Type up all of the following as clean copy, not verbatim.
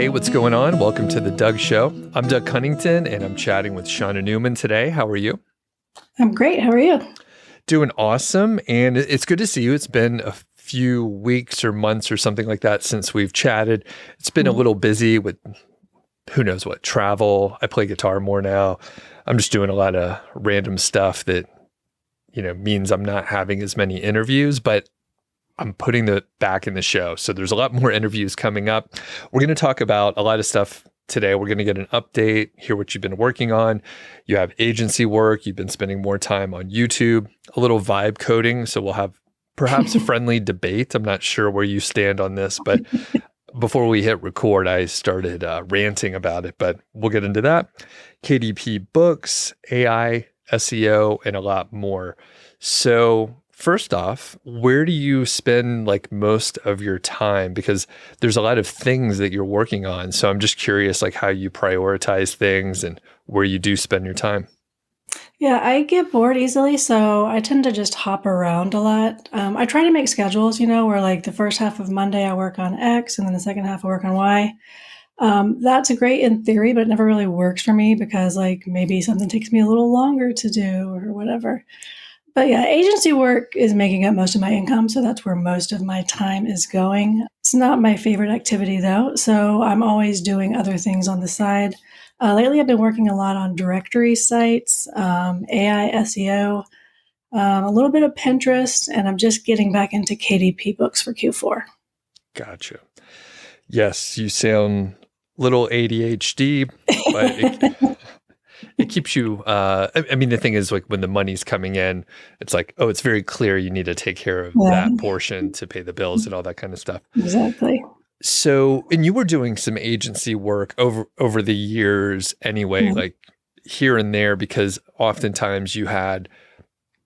Hey, what's going on? Welcome to the Doug Show. I'm Doug Cunnington, and I'm chatting with Shawna Newman today. How are you? I'm great. How are you? Doing awesome, and it's good to see you. It's been a few weeks or months or something like that since we've chatted. It's been a little busy with who knows what, travel. I play guitar more now. I'm just doing a lot of random stuff that, means I'm not having as many interviews, but I'm putting it back in the show. So there's a lot more interviews coming up. We're going to talk about a lot of stuff today. We're going to get an update, hear what you've been working on. You have agency work. You've been spending more time on YouTube, a little vibe coding. So we'll have perhaps a friendly debate. I'm not sure where you stand on this, but before we hit record, I started ranting about it, but we'll get into that. KDP books, AI, SEO, and a lot more. So first off, where do you spend like most of your time? Because there's a lot of things that you're working on. So I'm just curious, like how you prioritize things and where you do spend your time. Yeah, I get bored easily, so I tend to just hop around a lot. I try to make schedules, where like the first half of Monday I work on X and then the second half I work on Y. That's great in theory, but it never really works for me because like maybe something takes me a little longer to do or whatever. But yeah, agency work is making up most of my income, so that's where most of my time is going. It's not my favorite activity though, so I'm always doing other things on the side. Lately, I've been working a lot on directory sites, AI, SEO, a little bit of Pinterest, and I'm just getting back into KDP books for Q4. Gotcha. Yes, you sound a little ADHD, but it keeps you, I mean, the thing is like when the money's coming in, it's like, oh, it's very clear you need to take care of Yeah, that portion to pay the bills and all that kind of stuff. exactly. So, and you were doing some agency work over the years anyway, Yeah, like here and there, because oftentimes you had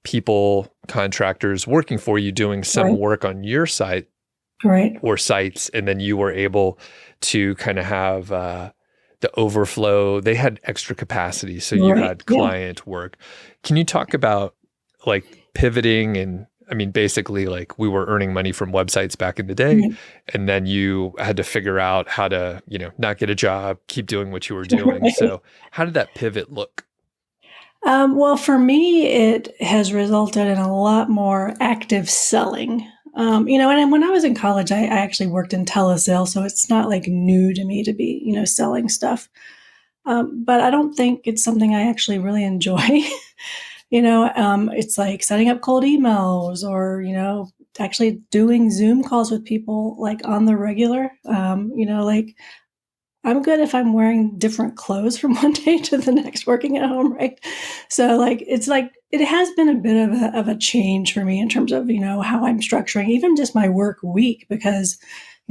people, contractors working for you doing some right, work on your site right. or sites, and then you were able to kind of have the overflow. They had extra capacity, so you Right. had Yeah. client work. Can you talk about like pivoting and I mean, basically, like we were earning money from websites back in the day, Right. and then you had to figure out how to, not get a job, keep doing what you were doing. Right. So, how did that pivot look? Well, for me, it has resulted in a lot more active selling. And when I was in college, I actually worked in telesales, so it's not like new to me to be, selling stuff. But I don't think it's something I actually really enjoy. It's like setting up cold emails or, actually doing Zoom calls with people like on the regular. Like I'm good if I'm wearing different clothes from one day to the next working at home, right? So like it has been a bit of a change for me in terms of, how I'm structuring even just my work week because,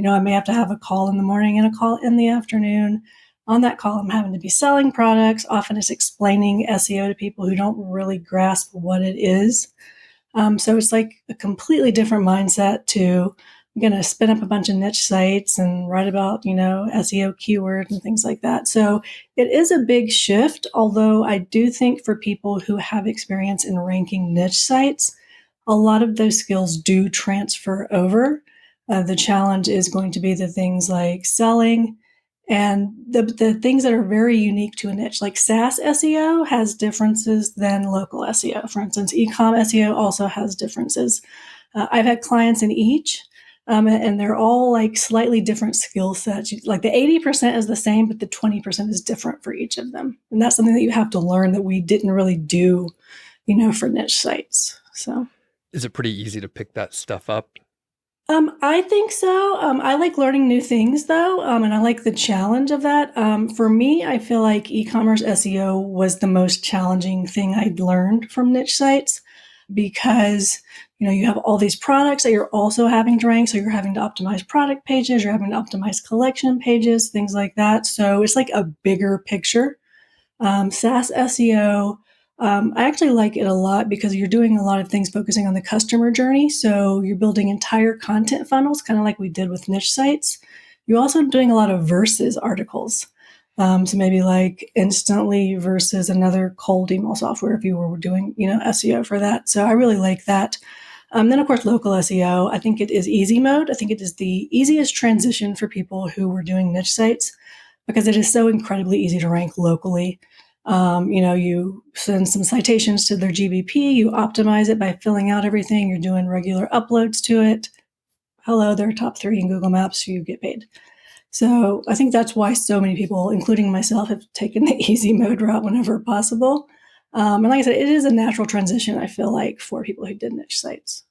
I may have to have a call in the morning and a call in the afternoon. On that call, I'm having to be selling products. Often it's explaining SEO to people who don't really grasp what it is. So it's like a completely different mindset to I'm going to spin up a bunch of niche sites and write about, SEO keywords and things like that. So it is a big shift, although I do think for people who have experience in ranking niche sites, a lot of those skills do transfer over. The challenge is going to be the things like selling and the things that are very unique to a niche, like SaaS SEO has differences than local SEO. For instance, e-com SEO also has differences. I've had clients in each, and they're all like slightly different skill sets. Like the 80% is the same, but the 20% is different for each of them. And that's something that you have to learn that we didn't really do, for niche sites. So. Is it pretty easy to pick that stuff up? I think so. I like learning new things though, and I like the challenge of that. For me, I feel like e-commerce SEO was the most challenging thing I'd learned from niche sites because, you have all these products that you're also having to rank. So you're having to optimize product pages, you're having to optimize collection pages, things like that. So it's like a bigger picture. SaaS SEO, I actually like it a lot because you're doing a lot of things focusing on the customer journey. So you're building entire content funnels, kind of like we did with niche sites. You're also doing a lot of versus articles. So maybe like Instantly versus another cold email software if you were doing, SEO for that. So I really like that. Then, of course, local SEO. I think it is easy mode. I think it is the easiest transition for people who were doing niche sites because it is so incredibly easy to rank locally. You send some citations to their GBP, you optimize it by filling out everything, you're doing regular uploads to it. Hello, they're top 3 in Google Maps, so you get paid. So I think that's why so many people, including myself, have taken the easy mode route whenever possible. And like I said, it is a natural transition, I feel like, for people who did niche sites.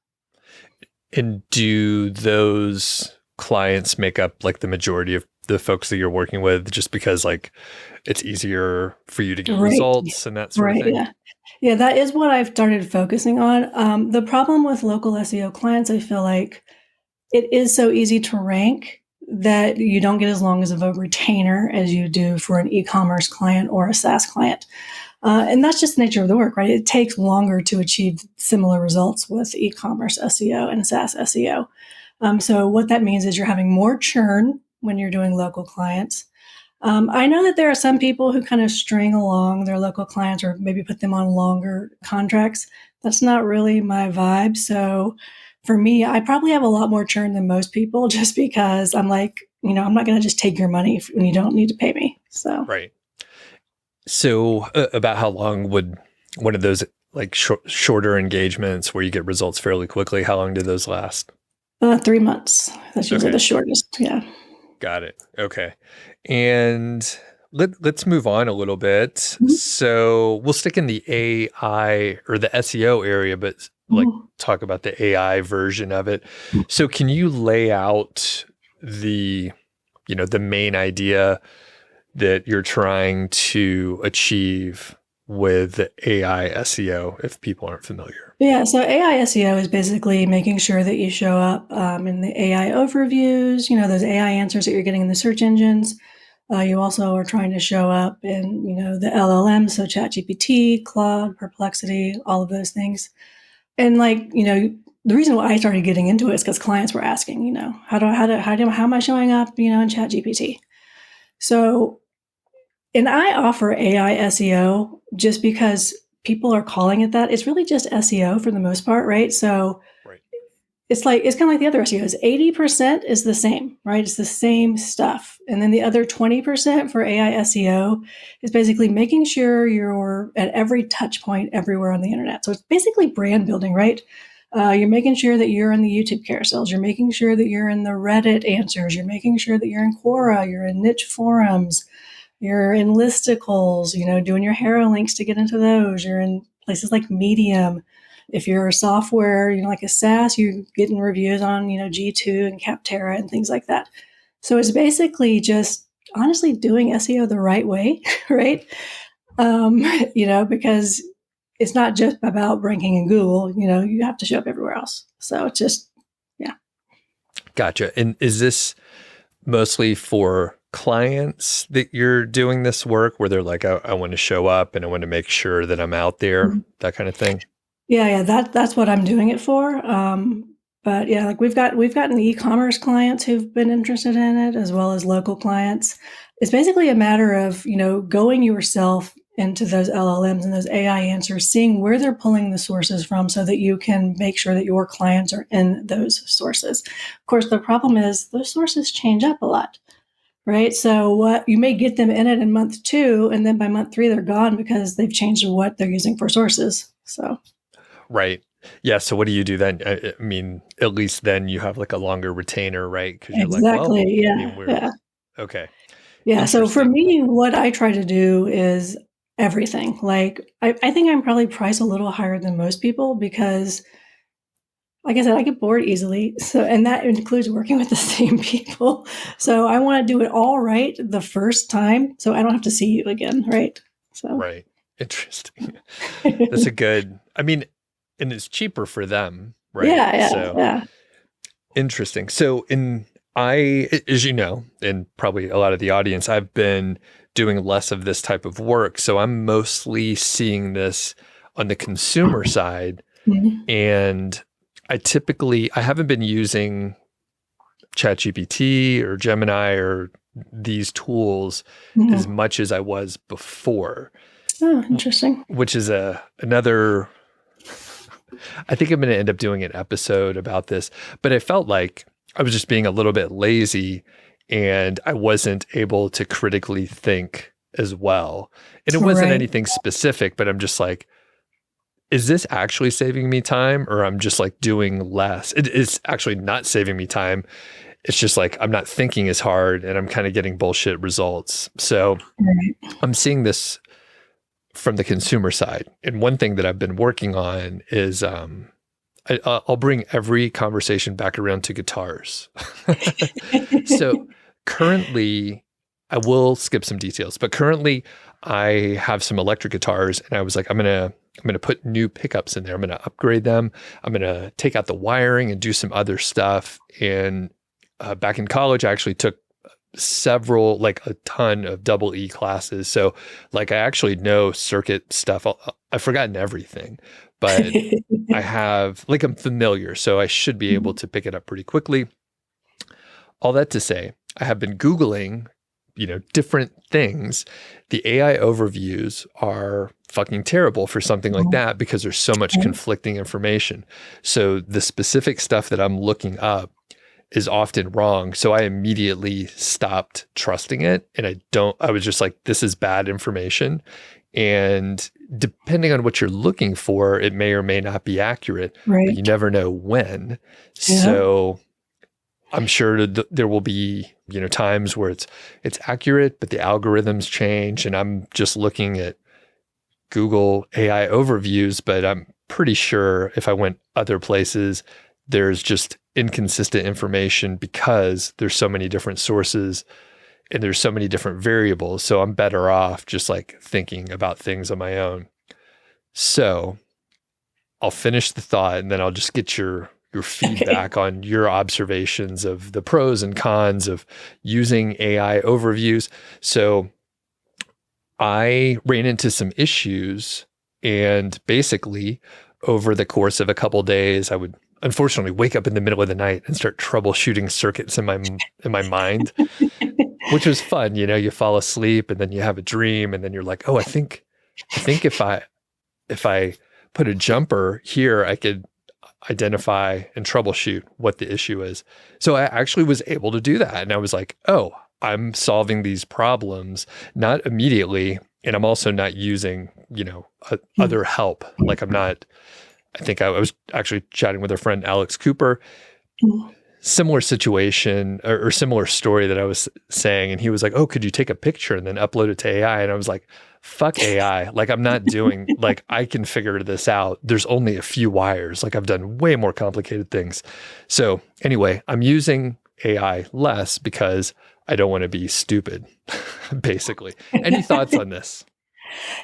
And do those clients make up like the majority of the folks that you're working with just because like it's easier for you to get results and that sort of thing? Yeah, that is what I've started focusing on. The problem with local SEO clients, I feel like it is so easy to rank that you don't get as long as of a retainer as you do for an e-commerce client or a SaaS client. And that's just the nature of the work, right? It takes longer to achieve similar results with e-commerce SEO and SaaS SEO. So what that means is you're having more churn when you're doing local clients. I know that there are some people who kind of string along their local clients or maybe put them on longer contracts. That's not really my vibe. So for me, I probably have a lot more churn than most people just because I'm like, I'm not going to just take your money when you don't need to pay me. So right. So about how long would one of those like shorter engagements where you get results fairly quickly, how long do those last? 3 months. That's usually the shortest. Yeah. Got it. Okay. And let's move on a little bit. Mm-hmm. So we'll stick in the AI or the SEO area, but like talk about the AI version of it. So can you lay out the main idea that you're trying to achieve with AI SEO if people aren't familiar? Yeah, so AI SEO is basically making sure that you show up in the AI overviews, those AI answers that you're getting in the search engines. You also are trying to show up in, the LLMs, so ChatGPT, Claude, Perplexity, all of those things. And the reason why I started getting into it is because clients were asking, how am I showing up, in ChatGPT? So, and I offer AI SEO just because people are calling it that. It's really just SEO for the most part, right? So it's kind of like the other SEOs. 80% is the same, right? It's the same stuff. And then the other 20% for AI SEO is basically making sure you're at every touch point everywhere on the internet. So it's basically brand building, right? You're making sure that you're in the YouTube carousels. You're making sure that you're in the Reddit answers. You're making sure that you're in Quora. You're in niche forums. You're in listicles, doing your hero links to get into those. You're in places like Medium. If you're a software, like a SaaS, you're getting reviews on, G2 and Capterra and things like that. So it's basically just honestly doing SEO the right way, right? Because it's not just about ranking in Google, you have to show up everywhere else. So it's just, yeah. Gotcha. And is this mostly for clients that you're doing this work where they're like, I want to show up and I want to make sure that I'm out there, that kind of thing? Yeah, that's what I'm doing it for. But yeah, like we've gotten e-commerce clients who've been interested in it as well as local clients. It's basically a matter of, going yourself into those LLMs and those AI answers, seeing where they're pulling the sources from so that you can make sure that your clients are in those sources. Of course, the problem is those sources change up a lot, right? So what you may get them in it in month 2, and then by month 3, they're gone because they've changed what they're using for sources. So. Right. Yeah. So what do you do then? I mean, at least then you have like a longer retainer, right? Because you're Exactly. like, well, Yeah. Okay. Yeah. So for me, what I try to do is everything. Like I think I'm probably priced a little higher than most people because, like I said, I get bored easily. So, and that includes working with the same people. So I want to do it all right the first time, so I don't have to see you again, right? So. Right. Interesting. That's a good. I mean, and it's cheaper for them, right? Yeah. Interesting. So as you know, and probably a lot of the audience, I've been doing less of this type of work. So I'm mostly seeing this on the consumer side. Mm-hmm. And I haven't been using ChatGPT or Gemini or these tools as much as I was before. Oh, interesting. Which is another I think I'm going to end up doing an episode about this, but I felt like I was just being a little bit lazy and I wasn't able to critically think as well. And it wasn't Right. anything specific, but I'm just like, is this actually saving me time or I'm just like doing less? It is actually not saving me time. It's just like I'm not thinking as hard and I'm kind of getting bullshit results. So Right. I'm seeing this from the consumer side. And one thing that I've been working on is I'll bring every conversation back around to guitars. So currently, I will skip some details, but currently I have some electric guitars and I was like, I'm gonna put new pickups in there. I'm gonna upgrade them. I'm gonna take out the wiring and do some other stuff. And back in college, I actually took several, like a ton of double E classes. So like I actually know circuit stuff. I've forgotten everything, but I have, like, I'm familiar. So I should be able to pick it up pretty quickly. All that to say, I have been Googling, different things. The AI overviews are fucking terrible for something like that because there's so much conflicting information. So the specific stuff that I'm looking up is often wrong. So I immediately stopped trusting it. And I was just like, this is bad information. And depending on what you're looking for, it may or may not be accurate, Right. but you never know when. Yeah. So I'm sure there will be, times where it's accurate, but the algorithms change. And I'm just looking at Google AI overviews, but I'm pretty sure if I went other places, there's just inconsistent information because there's so many different sources and there's so many different variables. So I'm better off just like thinking about things on my own. So I'll finish the thought and then I'll just get your feedback on your observations of the pros and cons of using AI overviews. So I ran into some issues and basically over the course of a couple days, I would unfortunately wake up in the middle of the night and start troubleshooting circuits in my mind, which was fun. You fall asleep and then you have a dream and then you're like, oh, I think if I put a jumper here, I could identify and troubleshoot what the issue is. So I actually was able to do that. And I was like, oh, I'm solving these problems, not immediately. And I'm also not using, other help. Like I think I was actually chatting with a friend, Alex Cooper, similar situation or similar story that I was saying. And he was like, oh, could you take a picture and then upload it to AI? And I was like, fuck AI. Like I'm not doing, like I can figure this out. There's only a few wires. Like I've done way more complicated things. So anyway, I'm using AI less because I don't want to be stupid, basically. Any thoughts on this?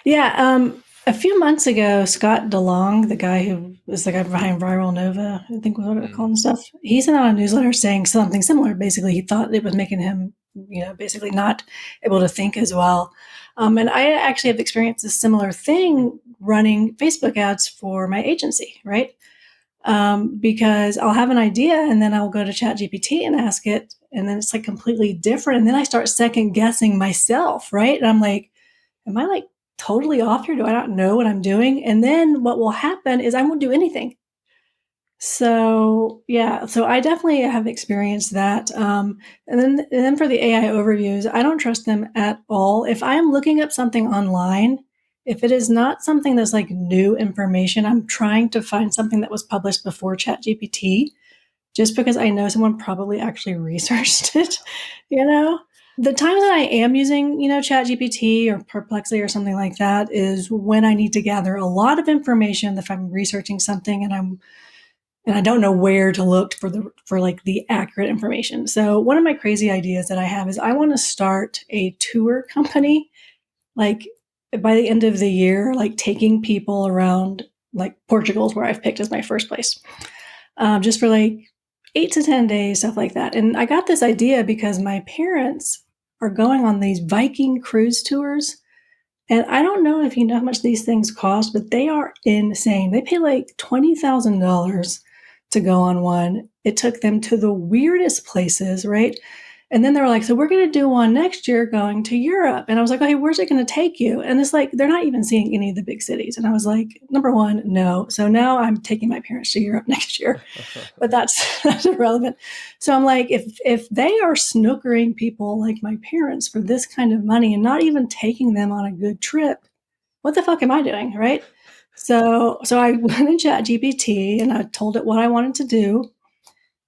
Yeah. A few months ago, Scott DeLong, the guy who was the guy behind Viral Nova, I think was what it called and stuff, he sent out a newsletter saying something similar. Basically, he thought it was making him, basically not able to think as well. And I actually have experienced a similar thing running Facebook ads for my agency, right? Because I'll have an idea and then I'll go to ChatGPT and ask it, and then it's like completely different. And then I start second guessing myself, right? And I'm like, am I like totally off here? Do I not know what I'm doing? And then what will happen is I won't do anything. So yeah, so I definitely have experienced that. And then for the AI overviews, I don't trust them at all. If I'm looking up something online, if it is not something that's like new information, I'm trying to find something that was published before ChatGPT, just because I know someone probably actually researched it, The times that I am using, ChatGPT or Perplexity or something like that is when I need to gather a lot of information. If I'm researching something and I don't know where to look for the accurate information. So one of my crazy ideas that I have is I want to start a tour company, like by the end of the year, like taking people around, like Portugal's where I've picked as my first place, just for like 8 to 10 days, stuff like that. And I got this idea because my parents are going on these Viking cruise tours. And I don't know if you know how much these things cost, but they are insane. They pay like $20,000 to go on one. It took them to the weirdest places, right? And then they were like, so we're going to do one next year going to Europe. And I was like, okay, where's it going to take you? And it's like, they're not even seeing any of the big cities. And I was like, number one, no. So now I'm taking my parents to Europe next year, but that's irrelevant. So I'm like, if they are snookering people like my parents for this kind of money and not even taking them on a good trip, what the fuck am I doing? Right. So I went in ChatGPT and I told it what I wanted to do.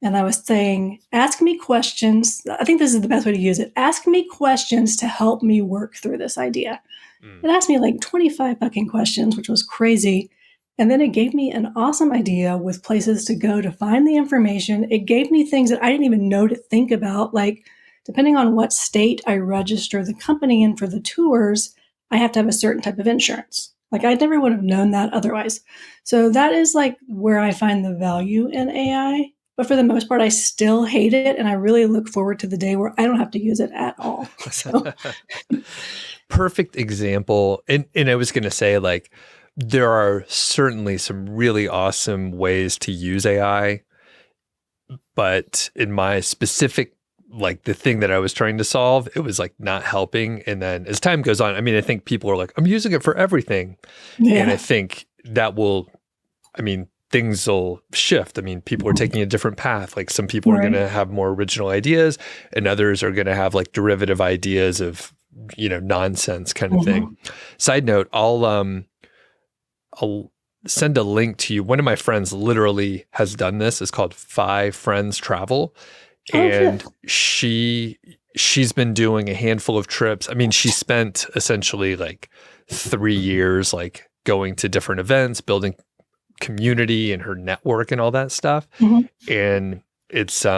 And I was saying, ask me questions. I think this is the best way to use it. Ask me questions to help me work through this idea. It asked me like 25 fucking questions, which was crazy. And then it gave me an awesome idea with places to go to find the information. It gave me things that I didn't even know to think about. Like, depending on what state I register the company in for the tours, I have to have a certain type of insurance. Like, I never would have known that otherwise. So that is like where I find the value in AI. But for the most part, I still hate it. And I really look forward to the day where I don't have to use it at all. So. Perfect example. And I was going to say, like, there are certainly some really awesome ways to use AI. But in my specific, like the thing that I was trying to solve, it was like not helping. And then as time goes on, I mean, I think people are like, I'm using it for everything. Yeah. And I think that will, I mean, things will shift. I mean, people are taking a different path. Like some people are going to have more original ideas and others are going to have like derivative ideas of, you know, nonsense kind of thing. Side note, I'll send a link to you. One of my friends literally has done this. It's called 5 Friends Travel. And she's been doing a handful of trips. I mean, she spent essentially like 3 years, like going to different events, building community and her network and all that stuff. And it's, you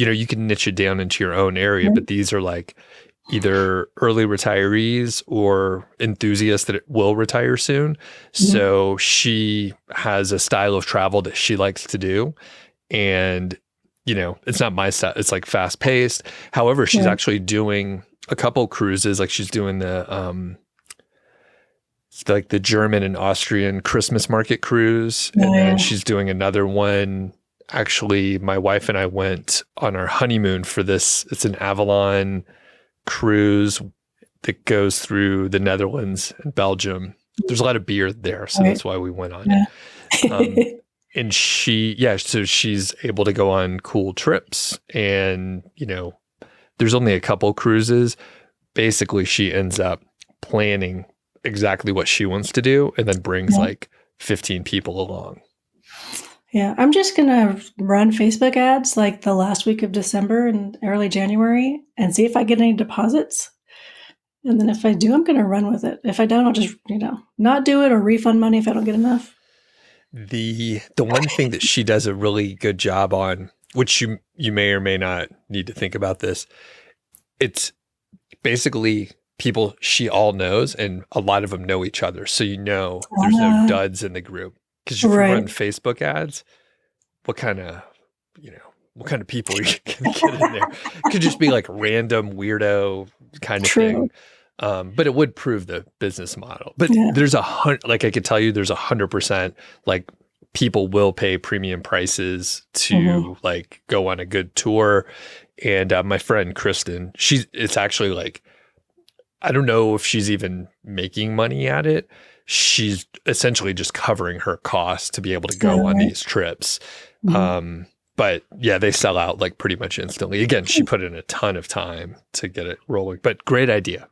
know, you can niche it down into your own area, but these are like either early retirees or enthusiasts that will retire soon. So she has a style of travel that she likes to do. And, you know, it's not my style. It's like fast paced. However, she's actually doing a couple cruises. Like she's doing the, like the German and Austrian Christmas market cruise. And then she's doing another one. Actually, my wife and I went on our honeymoon for this. It's an Avalon cruise that goes through the Netherlands and Belgium. There's a lot of beer there, so that's why we went on it. And so she's able to go on cool trips. And, you know, there's only a couple cruises. Basically, she ends up planning exactly what she wants to do and then brings like 15 people along. Yeah, I'm just going to run Facebook ads like the last week of December and early January and see if I get any deposits. And then if I do, I'm going to run with it. If I don't, I'll just, you know, not do it or refund money if I don't get enough. The one thing that she does a really good job on, which you may or may not need to think about this, it's basically people she all knows, and a lot of them know each other. So you know there's no duds in the group. Because if you run Facebook ads, what kind of people are you going to get in there? It could just be like random weirdo kind of thing. But it would prove the business model. But there's like I could tell you, there's 100% like people will pay premium prices to like go on a good tour. And my friend Kristen, it's actually like, I don't know if she's even making money at it. She's essentially just covering her costs to be able to go on these trips. But yeah, they sell out like pretty much instantly. Again, she put in a ton of time to get it rolling, but great idea.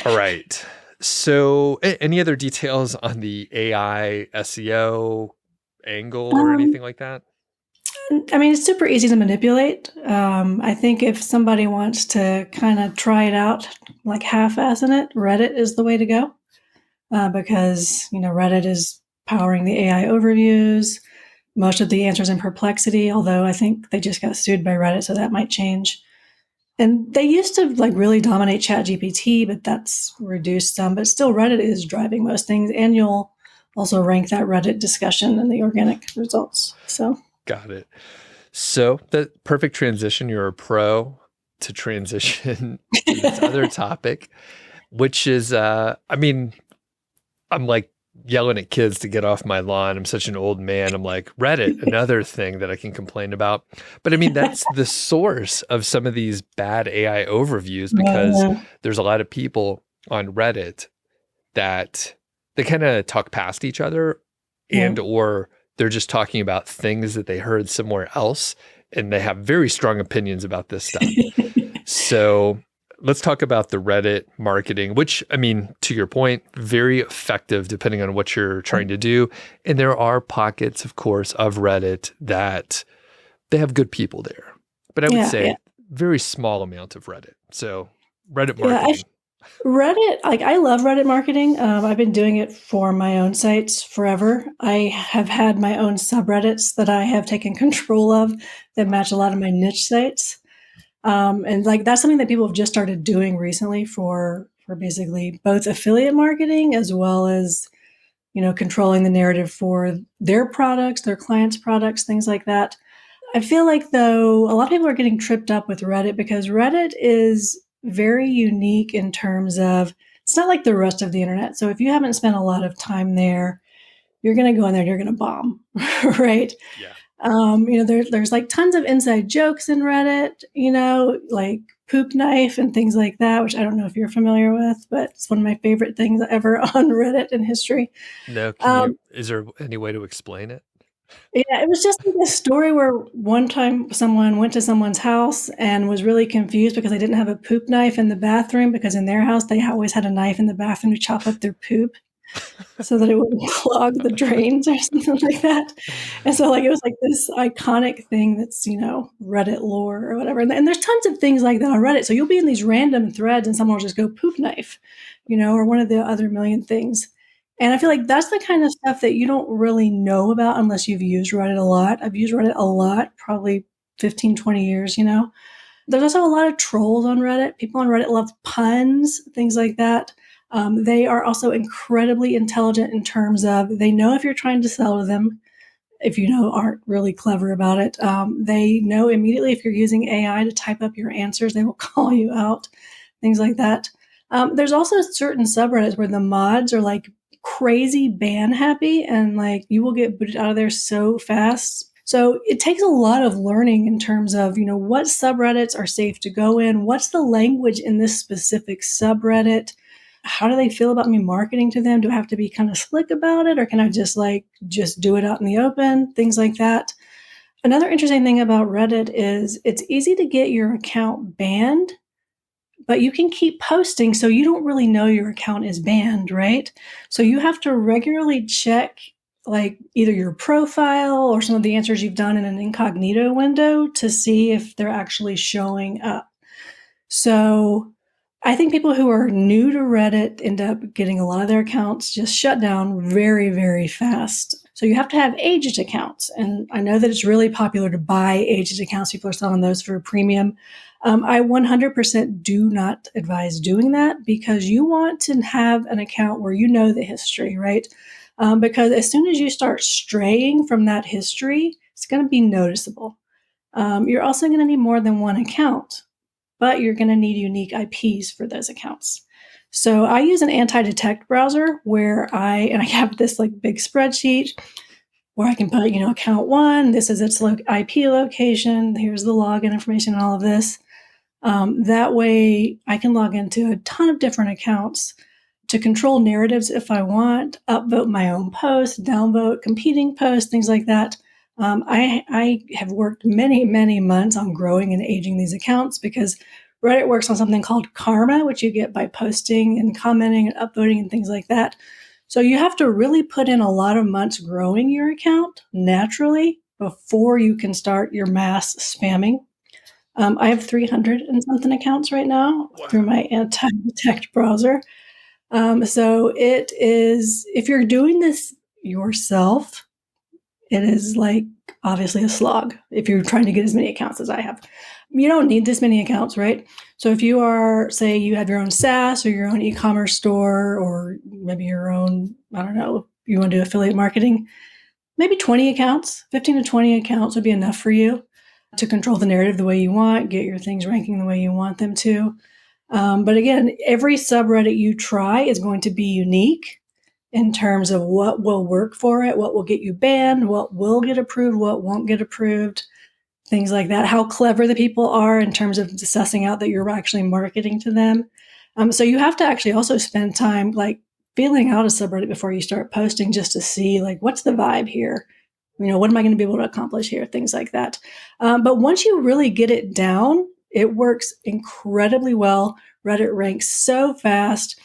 All right. So any other details on the AI SEO angle or anything like that? I mean, it's super easy to manipulate. I think if somebody wants to kind of try it out, like half-assing it, Reddit is the way to go because, you know, Reddit is powering the AI overviews. Most of the answers in Perplexity, although I think they just got sued by Reddit, so that might change. And they used to like really dominate ChatGPT, but that's reduced some. But still, Reddit is driving most things, and you'll also rank that Reddit discussion in the organic results. So. Got it. So the perfect transition. You're a pro to transition to this other topic, which is, I mean, I'm like yelling at kids to get off my lawn. I'm such an old man. I'm like, Reddit, another thing that I can complain about. But I mean, that's the source of some of these bad AI overviews, because there's a lot of people on Reddit that they kind of talk past each other, and or they're just talking about things that they heard somewhere else, and they have very strong opinions about this stuff. So let's talk about the Reddit marketing, which, I mean, to your point, very effective depending on what you're trying to do. And there are pockets, of course, of Reddit that they have good people there. But I would say very small amount of Reddit. So Reddit marketing. Reddit, like I love Reddit marketing. I've been doing it for my own sites forever. I have had my own subreddits that I have taken control of that match a lot of my niche sites. And like that's something that people have just started doing recently for basically both affiliate marketing as well as, controlling the narrative for their products, their clients' products, things like that. I feel like though a lot of people are getting tripped up with Reddit because Reddit is very unique in terms of it's not like the rest of the internet. So if you haven't spent a lot of time there, you're going to go in there and you're going to bomb, right? Yeah. There's like tons of inside jokes in Reddit, like poop knife and things like that, which I don't know if you're familiar with, but it's one of my favorite things ever on Reddit in history. No, is there any way to explain it? Yeah, it was just like a story where one time someone went to someone's house and was really confused because they didn't have a poop knife in the bathroom, because in their house, they always had a knife in the bathroom to chop up their poop so that it wouldn't clog the drains or something like that. And so like, it was like this iconic thing that's, Reddit lore or whatever. And there's tons of things like that on Reddit. So you'll be in these random threads and someone will just go poop knife, or one of the other million things. And I feel like that's the kind of stuff that you don't really know about unless you've used Reddit a lot. I've used Reddit a lot, probably 15, 20 years, There's also a lot of trolls on Reddit. People on Reddit love puns, things like that. They are also incredibly intelligent in terms of they know if you're trying to sell to them, if aren't really clever about it. They know immediately if you're using AI to type up your answers, they will call you out, things like that. There's also certain subreddits where the mods are like crazy ban happy and like you will get booted out of there so fast. So it takes a lot of learning in terms of, what subreddits are safe to go in, what's the language in this specific subreddit, how do they feel about me marketing to them? Do I have to be kind of slick about it, or can I just do it out in the open, things like that. Another interesting thing about Reddit is it's easy to get your account banned, but you can keep posting, so you don't really know your account is banned, right? So you have to regularly check like either your profile or some of the answers you've done in an incognito window to see if they're actually showing up. So I think people who are new to Reddit end up getting a lot of their accounts just shut down very, very fast. So you have to have agent accounts. And I know that it's really popular to buy agent accounts. People are selling those for a premium. I 100% do not advise doing that, because you want to have an account where you know the history, right? Because as soon as you start straying from that history, it's going to be noticeable. You're also going to need more than one account, but you're going to need unique IPs for those accounts. So I use an anti-detect browser where I have this like big spreadsheet where I can put, account one, this is its IP location, here's the login information and all of this. That way I can log into a ton of different accounts to control narratives if I want, upvote my own posts, downvote competing posts, things like that. I have worked many, many months on growing and aging these accounts because Reddit works on something called karma, which you get by posting and commenting and upvoting and things like that. So you have to really put in a lot of months growing your account naturally before you can start your mass spamming. I have 300 and something accounts right now through my anti-detect browser. So it is, if you're doing this yourself, it is like obviously a slog if you're trying to get as many accounts as I have. You don't need this many accounts, right? So if you are, say you have your own SaaS or your own e-commerce store, or maybe your own, I don't know, you want to do affiliate marketing, maybe 20 accounts, 15 to 20 accounts would be enough for you to control the narrative the way you want, get your things ranking the way you want them to. But again, every subreddit you try is going to be unique. in terms of what will work for it, what will get you banned, what will get approved, what won't get approved, things like that, how clever the people are in terms of sussing out that you're actually marketing to them. So you have to actually also spend time like feeling out a subreddit before you start posting, just to see like, what's the vibe here? What am I going to be able to accomplish here? Things like that. But once you really get it down, it works incredibly well. Reddit ranks so fast.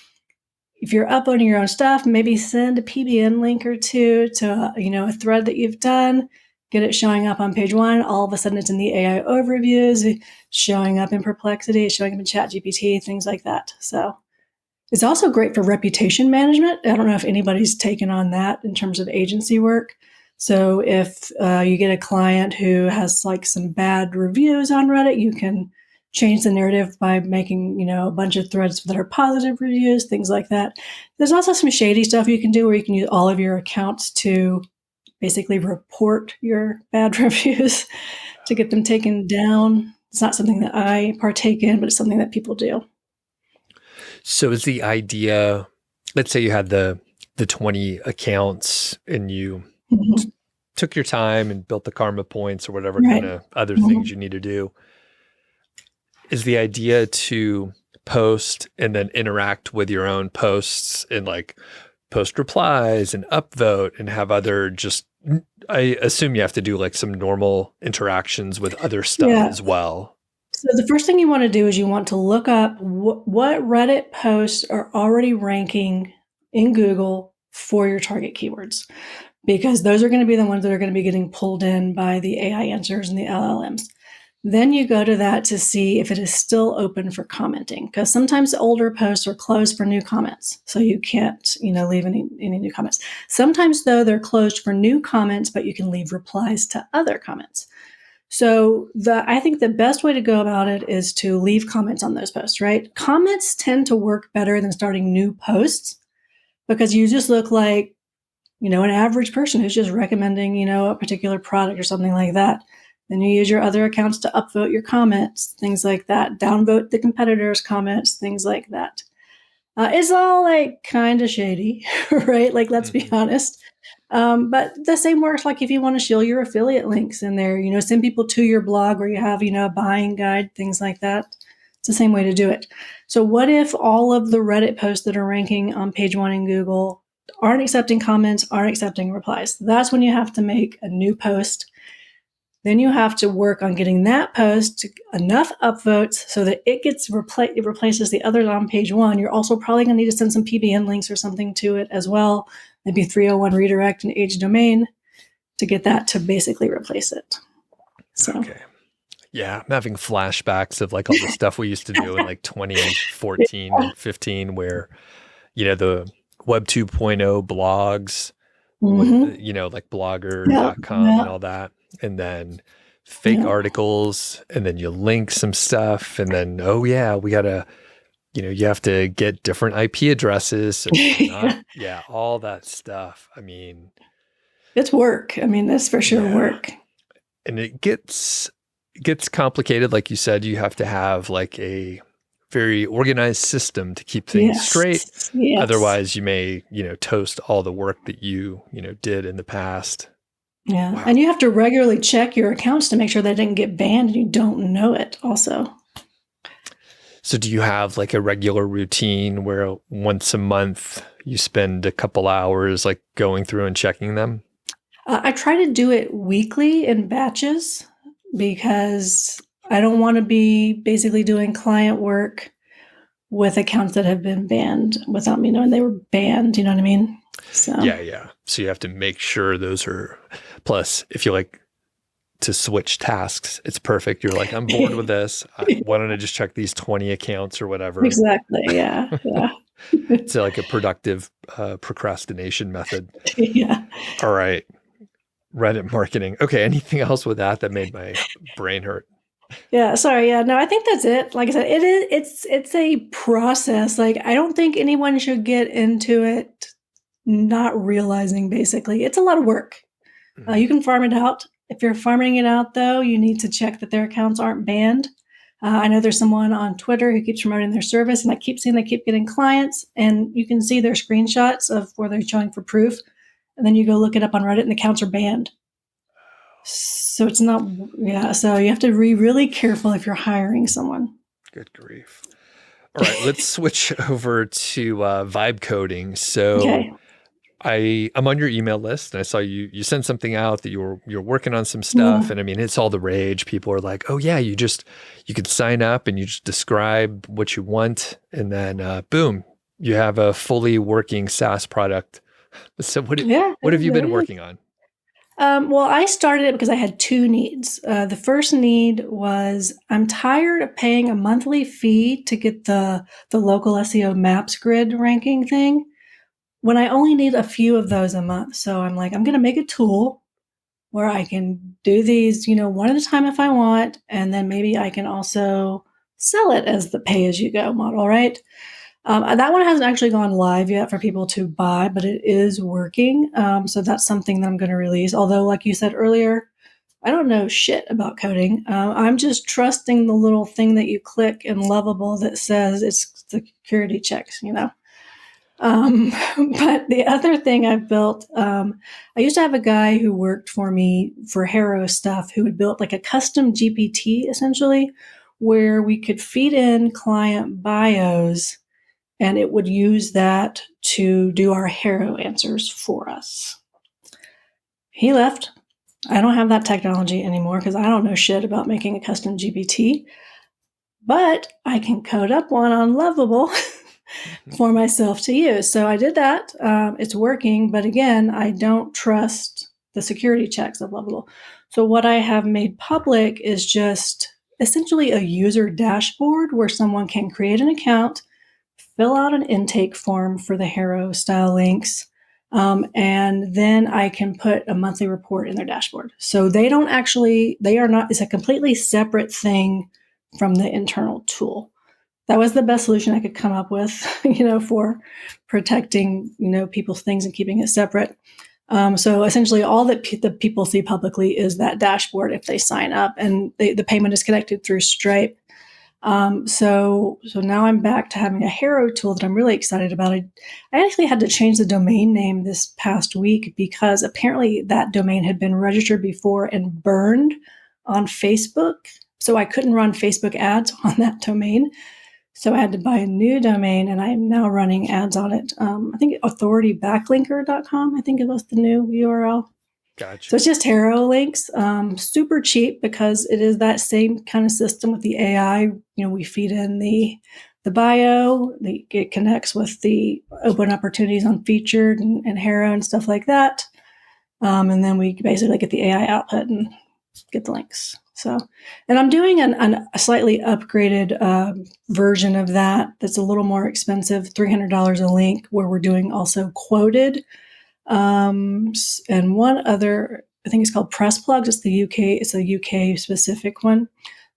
If you're uploading your own stuff, maybe send a PBN link or two to a thread that you've done. Get it showing up on page one. All of a sudden, it's in the AI overviews, showing up in Perplexity, showing up in ChatGPT, things like that. So it's also great for reputation management. I don't know if anybody's taken on that in terms of agency work. So if you get a client who has like some bad reviews on Reddit, you can change the narrative by making, a bunch of threads that are positive reviews, things like that. There's also some shady stuff you can do where you can use all of your accounts to basically report your bad reviews to get them taken down. It's not something that I partake in, but it's something that people do. So is the idea, let's say you had the 20 accounts and you took your time and built the karma points or whatever kind of other things you need to do. Is the idea to post and then interact with your own posts and like post replies and upvote and have other I assume you have to do like some normal interactions with other stuff as well. So the first thing you want to do is you want to look up what Reddit posts are already ranking in Google for your target keywords, because those are going to be the ones that are going to be getting pulled in by the AI answers and the LLMs. Then you go to that to see if it is still open for commenting, because sometimes older posts are closed for new comments. So you can't, leave any new comments. Sometimes though, they're closed for new comments, but you can leave replies to other comments. So I think the best way to go about it is to leave comments on those posts, right? Comments tend to work better than starting new posts, because you just look like, an average person who's just recommending, a particular product or something like that. Then you use your other accounts to upvote your comments, things like that, downvote the competitors' comments, things like that. It's all like kind of shady, right? Like, let's be honest. But the same works like if you want to show your affiliate links in there, send people to your blog where you have, a buying guide, things like that. It's the same way to do it. So what if all of the Reddit posts that are ranking on page one in Google aren't accepting comments, aren't accepting replies? That's when you have to make a new post. Then you have to work on getting that post to enough upvotes so that it gets it replaces the others on page one. You're also probably going to need to send some PBN links or something to it as well, maybe 301 redirect and age domain to get that to basically replace it. So. Okay. Yeah, I'm having flashbacks of like all the stuff we used to do in like 2014 and 15 where, the Web 2.0 blogs, with, like blogger.com and all that. And then fake articles, and then you link some stuff, and then, we got to, you have to get different IP addresses. So all that stuff. I mean, it's work. That's for sure work. And it gets complicated. Like you said, you have to have like a very organized system to keep things straight. Yes. Otherwise you may, toast all the work that you did in the past. Yeah. Wow. And you have to regularly check your accounts to make sure they didn't get banned and you don't know it also. So do you have like a regular routine where once a month you spend a couple hours like going through and checking them? I try to do it weekly in batches because I don't want to be basically doing client work with accounts that have been banned without me knowing they were banned. You know what I mean? So. Yeah. So you have to make sure those are, plus if you like to switch tasks, it's perfect. You're like, I'm bored with this. Why don't I just check these 20 accounts or whatever? Exactly. Yeah. It's like a productive procrastination method. Yeah. All right. Reddit marketing. Okay. Anything else with that made my brain hurt? Yeah. Sorry. Yeah. No, I think that's it. Like I said, it's a process. Like, I don't think anyone should get into it not realizing basically it's a lot of work. You can farm it out. If you're farming it out though, you need to check that their accounts aren't banned. I know there's someone on Twitter who keeps promoting their service, and I keep seeing they keep getting clients, and you can see their screenshots of where they're showing for proof. And then you go look it up on Reddit and the accounts are banned. So it's not, yeah. So you have to be really careful if you're hiring someone. Good grief. All right, let's switch over to vibe coding. So Okay. I'm on your email list, and I saw you sent something out that you're working on some stuff. Yeah. And I mean, it's all the rage. People are like, oh yeah, you could sign up and you just describe what you want. And then boom, you have a fully working SaaS product. So what have you been working on? Well, I started it because I had two needs. The first need was I'm tired of paying a monthly fee to get the local SEO maps grid ranking thing when I only need a few of those a month. So I'm like, I'm going to make a tool where I can do these, one at a time if I want, and then maybe I can also sell it as the pay-as-you-go model, right? That one hasn't actually gone live yet for people to buy, but it is working. So that's something that I'm going to release. Although, like you said earlier, I don't know shit about coding. I'm just trusting the little thing that you click in Lovable that says it's security checks, But the other thing I've built, I used to have a guy who worked for me for Haro stuff who had built like a custom GPT essentially, where we could feed in client bios and it would use that to do our Haro answers for us. He left. I don't have that technology anymore because I don't know shit about making a custom GPT, but I can code up one on Lovable for myself to use. So I did that. It's working, but again, I don't trust the security checks of Lovable. So what I have made public is just essentially a user dashboard where someone can create an account, fill out an intake form for the Haro style links, and then I can put a monthly report in their dashboard. So they are not, it's a completely separate thing from the internal tool. That was the best solution I could come up with, for protecting, people's things and keeping it separate. So essentially all that the people see publicly is that dashboard if they sign up, and the payment is connected through Stripe. So now I'm back to having a Haro tool that I'm really excited about. I actually had to change the domain name this past week because apparently that domain had been registered before and burned on Facebook. So I couldn't run Facebook ads on that domain. So I had to buy a new domain, and I am now running ads on it. I think authoritybacklinker.com, I think it was the new URL. Gotcha. So it's just Haro links, super cheap because it is that same kind of system with the AI. We feed in the bio, it connects with the open opportunities on featured and Haro and stuff like that. And then we basically get the AI output and get the links. So, and I'm doing a slightly upgraded version of that that's a little more expensive, $300 a link, where we're doing also quoted. And one other, I think it's called Press Plugs. It's a UK specific one.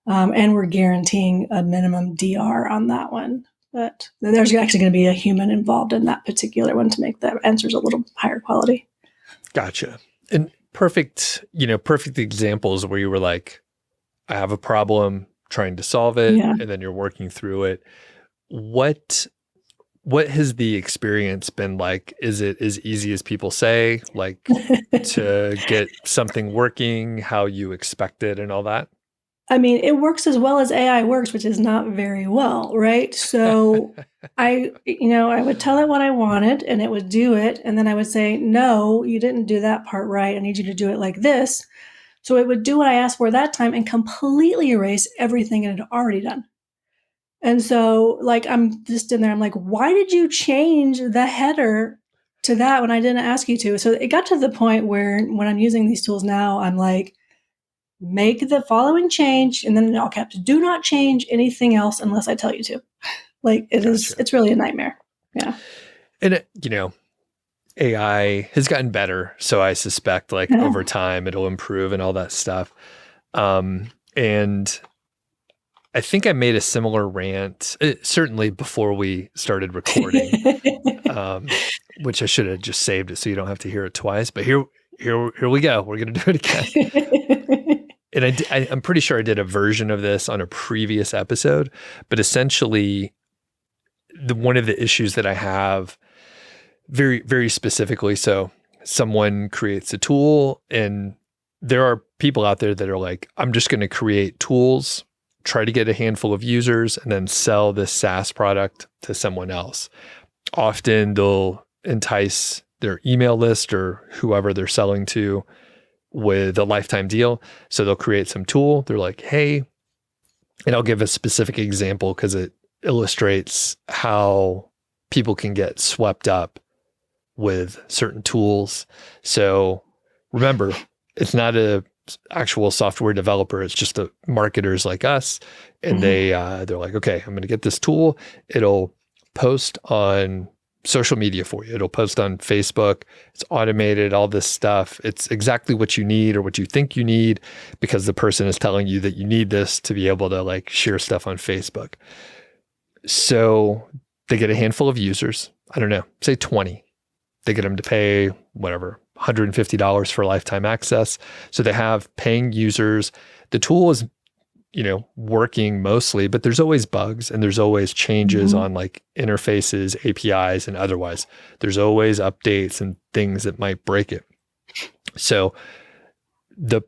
And we're guaranteeing a minimum DR on that one. But there's actually going to be a human involved in that particular one to make the answers a little higher quality. Gotcha. And perfect examples where you were like, I have a problem, trying to solve it, Yeah. and then you're working through it. What has the experience been like? Is it as easy as people say, like to get something working how you expected and all that? I mean, it works as well as AI works, which is not very well, right? So I would tell it what I wanted and it would do it. And then I would say, no, you didn't do that part right. I need you to do it like this. So it would do what I asked for that time and completely erase everything it had already done. And so I'm just in there, I'm like, why did you change the header to that when I didn't ask you to? So it got to the point where when I'm using these tools now, I'm like, make the following change, and then in all caps, do not change anything else unless I tell you to. It's really a nightmare. Yeah. And AI has gotten better. So I suspect over time it'll improve and all that stuff. And I think I made a similar rant, certainly before we started recording, which I should have just saved it so you don't have to hear it twice. But here we go. We're going to do it again. and I'm pretty sure I did a version of this on a previous episode, but essentially one of the issues that I have very, very specifically, so someone creates a tool and there are people out there that are like, I'm just going to create tools, try to get a handful of users, and then sell this SaaS product to someone else. Often they'll entice their email list or whoever they're selling to with a lifetime deal. So they'll create some tool. They're like, hey, and I'll give a specific example because it illustrates how people can get swept up with certain tools. So remember, it's not a actual software developer. It's just the marketers like us. And they're like, okay, I'm going to get this tool. It'll post on social media for you. It'll post on Facebook. It's automated, all this stuff. It's exactly what you need or what you think you need because the person is telling you that you need this to be able to like share stuff on Facebook. So they get a handful of users. I don't know, say 20. They get them to pay whatever, $150 for lifetime access. So they have paying users. The tool is, working mostly, but there's always bugs and there's always changes on like interfaces, APIs, and otherwise. There's always updates and things that might break it. So the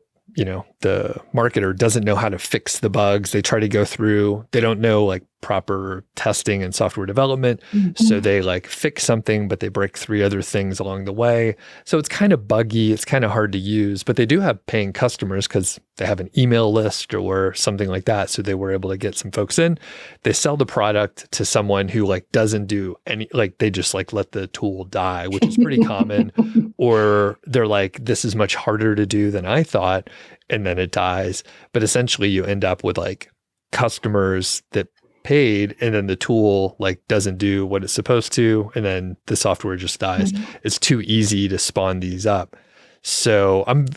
marketer doesn't know how to fix the bugs. They try to go through, they don't know like proper testing and software development. So they like fix something, but they break 3 other things along the way. So it's kind of buggy. It's kind of hard to use, but they do have paying customers because they have an email list or something like that. So they were able to get some folks in. They sell the product to someone who like doesn't do any, like they just like let the tool die, which is pretty common. Or they're like, this is much harder to do than I thought. And then it dies. But essentially you end up with like customers that paid and then the tool like doesn't do what it's supposed to. And then the software just dies. It's too easy to spawn these up. So and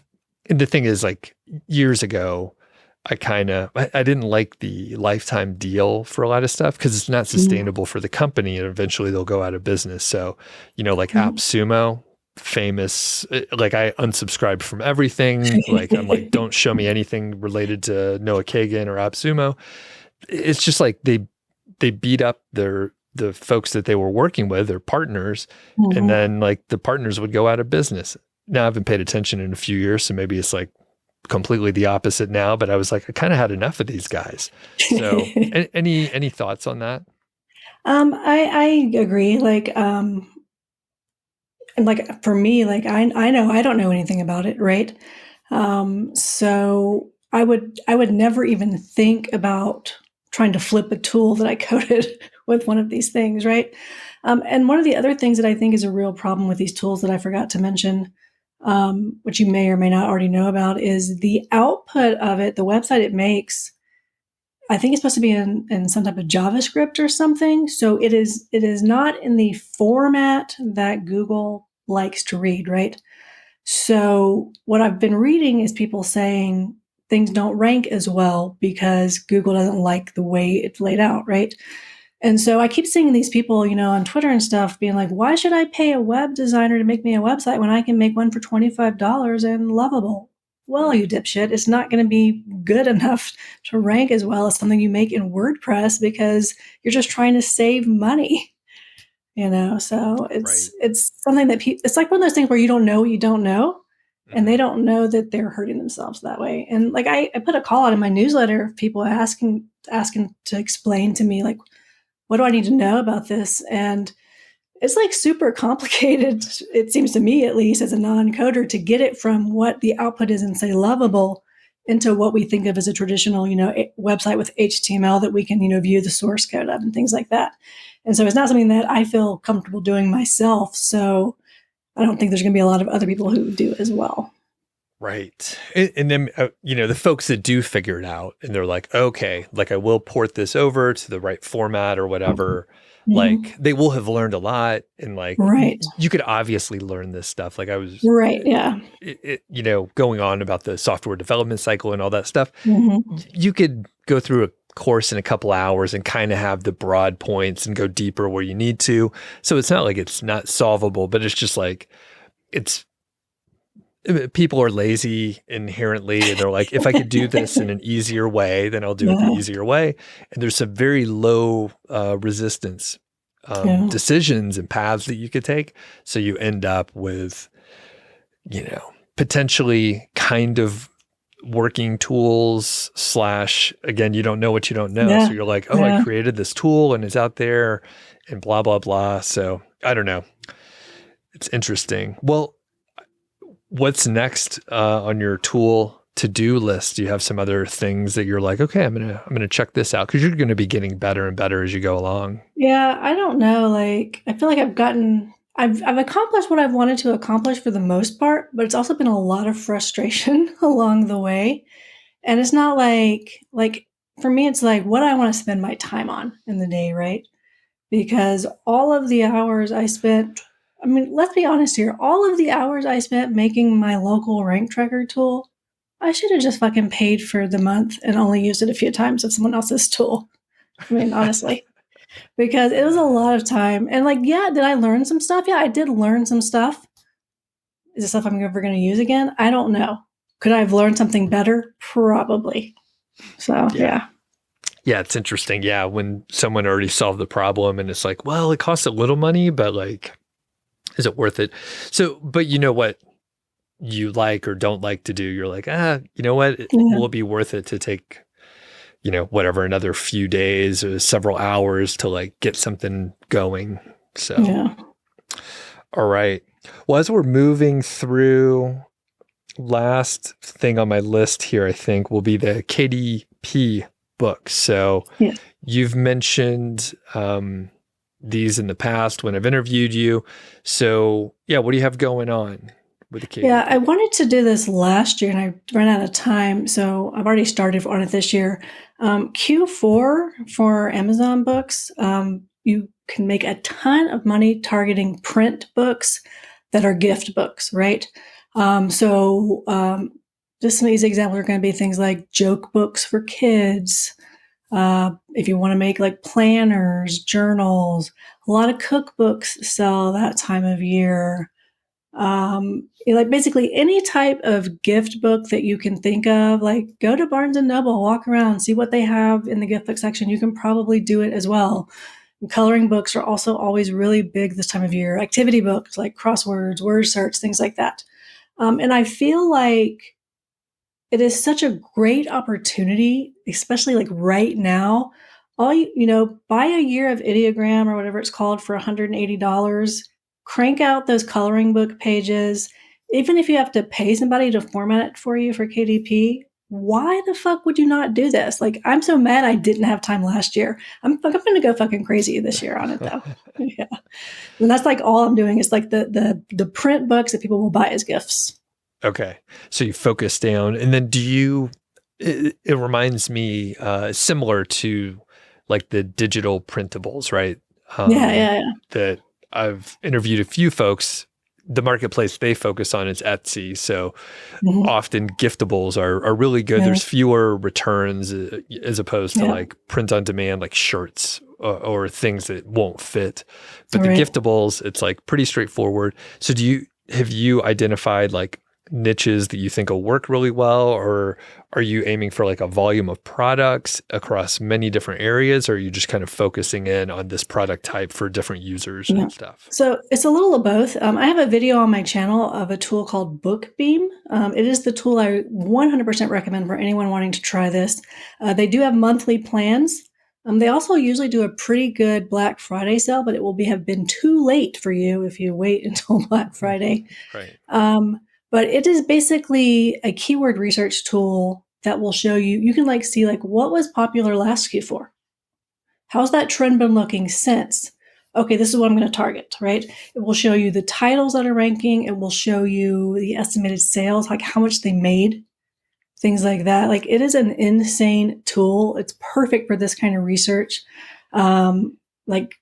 the thing is like years ago, I didn't like the lifetime deal for a lot of stuff because it's not sustainable for the company and eventually they'll go out of business. So, like AppSumo, famous, like I unsubscribed from everything. Like I'm like, don't show me anything related to Noah Kagan or AppSumo. It's just like they beat up the folks that they were working with, their partners, and then like the partners would go out of business. Now I haven't paid attention in a few years, so maybe it's like completely the opposite now, but I was like, I kind of had enough of these guys. So any thoughts on that? I agree. Like, and like for me, like I know I don't know anything about it, right? So I would never even think about trying to flip a tool that I coded with one of these things, right? And one of the other things that I think is a real problem with these tools that I forgot to mention, which you may or may not already know about, is the output of it, the website it makes. I think it's supposed to be in some type of JavaScript or something. So it is not in the format that Google likes to read, right? So what I've been reading is people saying things don't rank as well because Google doesn't like the way it's laid out, right? And so I keep seeing these people, on Twitter and stuff being like, why should I pay a web designer to make me a website when I can make one for $25 and lovable? Well, you dipshit, it's not going to be good enough to rank as well as something you make in WordPress because you're just trying to save money. So it's something that it's like one of those things where you don't know what you don't know, and they don't know that they're hurting themselves that way. And like I put a call out in my newsletter of people asking to explain to me like, what do I need to know about this? And it's like super complicated. It seems to me, at least as a non-coder, to get it from what the output is in, say, Lovable into what we think of as a traditional, website with HTML that we can, view the source code of and things like that. And so it's not something that I feel comfortable doing myself. So I don't think there's going to be a lot of other people who do as well. Right. And then, the folks that do figure it out and they're like, okay, like I will port this over to the right format or whatever. Like they will have learned a lot and like, you could obviously learn this stuff. Like I was, yeah. Going on about the software development cycle and all that stuff. You could go through a course in a couple hours and kind of have the broad points and go deeper where you need to. So it's not like it's not solvable, but it's just like, it's people are lazy inherently, and they're like, if I could do this in an easier way, then I'll do it the easier way. And there's some very low resistance decisions and paths that you could take. So you end up with, potentially kind of working tools / again, you don't know what you don't know. So you're like, oh, I created this tool and it's out there and blah, blah, blah. So I don't know. It's interesting. Well, what's next on your tool to-do list? Do you have some other things that you're like, okay, I'm gonna check this out? Because you're going to be getting better and better as you go along. Yeah, I don't know. Like, I feel like I've accomplished what I've wanted to accomplish for the most part, but it's also been a lot of frustration along the way. And it's not like for me, it's like what I want to spend my time on in the day, right? Because all of the hours I spent, let's be honest here, all of the hours I spent making my local rank tracker tool, I should have just fucking paid for the month and only used it a few times with someone else's tool. Honestly. Because it was a lot of time. And did I learn some stuff? Yeah, I did learn some stuff. Is it stuff I'm ever going to use again? I don't know. Could I have learned something better? Probably. So, yeah. Yeah, it's interesting. Yeah, when someone already solved the problem and it's like, well, it costs a little money, but is it worth it? So, but you know what you like or don't like to do? You're like, you know what? It will be worth it to take whatever, another few days or several hours to get something going. So, all right. Well, as we're moving through, last thing on my list here, I think, will be the KDP book. So you've mentioned these in the past when I've interviewed you. So what do you have going on with the KDP? Yeah, I wanted to do this last year and I ran out of time. So I've already started on it this year. Q4 for Amazon books, you can make a ton of money targeting print books that are gift books, right? Just some of these examples are going to be things like joke books for kids. If you want to make planners, journals, a lot of cookbooks sell that time of year. Basically any type of gift book that you can think of, go to Barnes & Noble, walk around, see what they have in the gift book section. You can probably do it as well. And coloring books are also always really big this time of year. Activity books like crosswords, word search, things like that. And I feel like it is such a great opportunity, especially right now. Buy a year of Ideogram or whatever it's called for $180. Crank out those coloring book pages. Even if you have to pay somebody to format it for you for KDP, why the fuck would you not do this? I'm so mad I didn't have time last year. I'm going to go fucking crazy this year on it though. Yeah. And that's all I'm doing is the print books that people will buy as gifts. Okay. So you focus down, and then it reminds me similar to the digital printables, right? Yeah. That I've interviewed a few folks. The marketplace they focus on is Etsy. So often giftables are really good. There's fewer returns as opposed to print on demand, like shirts or things that won't fit. But the giftables, it's pretty straightforward. So have you identified niches that you think will work really well, or are you aiming for a volume of products across many different areas, or are you just kind of focusing in on this product type for different users and stuff? So it's a little of both. I have a video on my channel of a tool called Bookbeam. It is the tool I 100% recommend for anyone wanting to try this. They do have monthly plans. They also usually do a pretty good Black Friday sale, but it will have been too late for you if you wait until Black Friday. Right. But it is basically a keyword research tool that will show you can see what was popular last Q4. How's that trend been looking since? Okay, this is what I'm going to target, right? It will show you the titles that are ranking. It will show you the estimated sales, how much they made, things like that. It is an insane tool. It's perfect for this kind of research.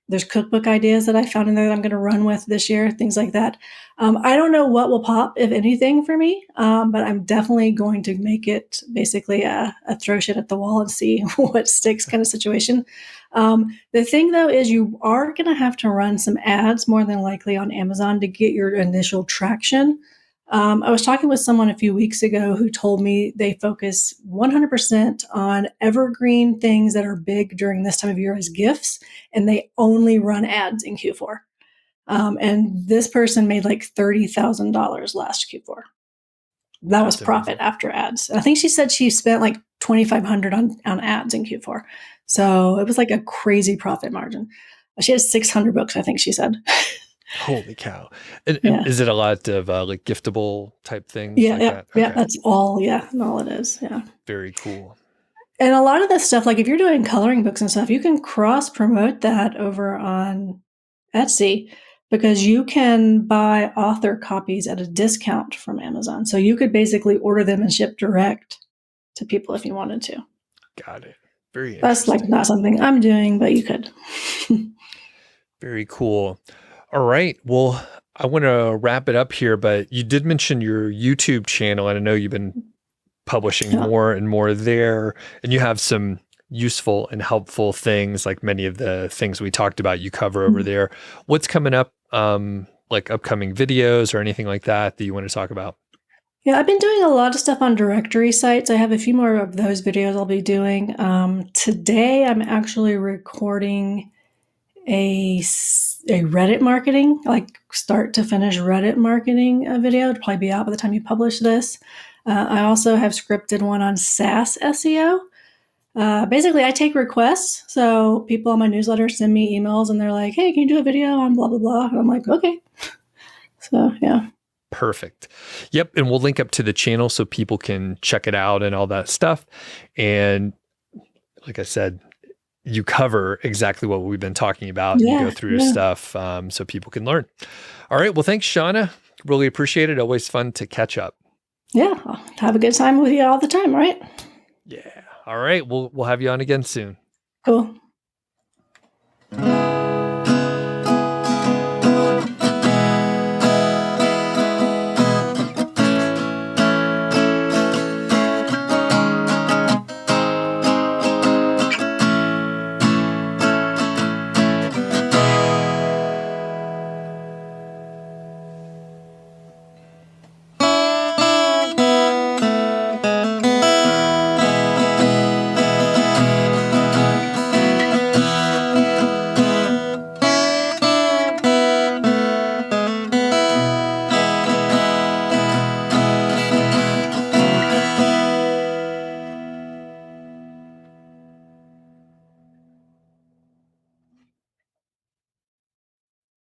There's cookbook ideas that I found in there that I'm going to run with this year, things like that. I don't know what will pop, if anything, for me, but I'm definitely going to make it basically a throw shit at the wall and see what sticks kind of situation. The thing, though, is you are going to have to run some ads more than likely on Amazon to get your initial traction. I was talking with someone a few weeks ago who told me they focus 100% on evergreen things that are big during this time of year as gifts, and they only run ads in Q4. And this person made like $30,000 last Q4. That was profit after ads. I think she said she spent like $2,500 on ads in Q4. So it was like a crazy profit margin. She has 600 books, I think she said. Holy cow. And is it a lot of like giftable type things? Yeah, like yeah, that? yeah. That's all. Yeah, all it is. Yeah. Very cool. And a lot of this stuff, like if you're doing coloring books and stuff, you can cross promote that over on Etsy because you can buy author copies at a discount from Amazon. So you could basically order them and ship direct to people if you wanted to. Got it. Very interesting. That's like not something I'm doing, but you could. Very cool. All right. Well, I want to wrap it up here, but you did mention your YouTube channel, and I know you've been publishing more and more there, and you have some useful and helpful things, like many of the things we talked about you cover over there. What's coming up, like upcoming videos or anything like that you want to talk about? Yeah, I've been doing a lot of stuff on directory sites. I have a few more of those videos I'll be doing. Today, I'm actually recording a Reddit marketing, like start to finish Reddit marketing video. It'll probably be out by the time you publish this. I also have scripted one on SaaS SEO. Basically, I take requests. So people on my newsletter send me emails and they're like, hey, can you do a video on blah, blah, blah? And I'm like, okay. So, yeah. Perfect. Yep. And we'll link up to the channel so people can check it out and all that stuff. And like I said, you cover exactly what we've been talking about. You go through stuff so people can learn. All right. Well, thanks, Shawna. Really appreciate it. Always fun to catch up. Yeah. Have a good time with you all the time, right? Yeah. All right. We'll have you on again soon. Cool.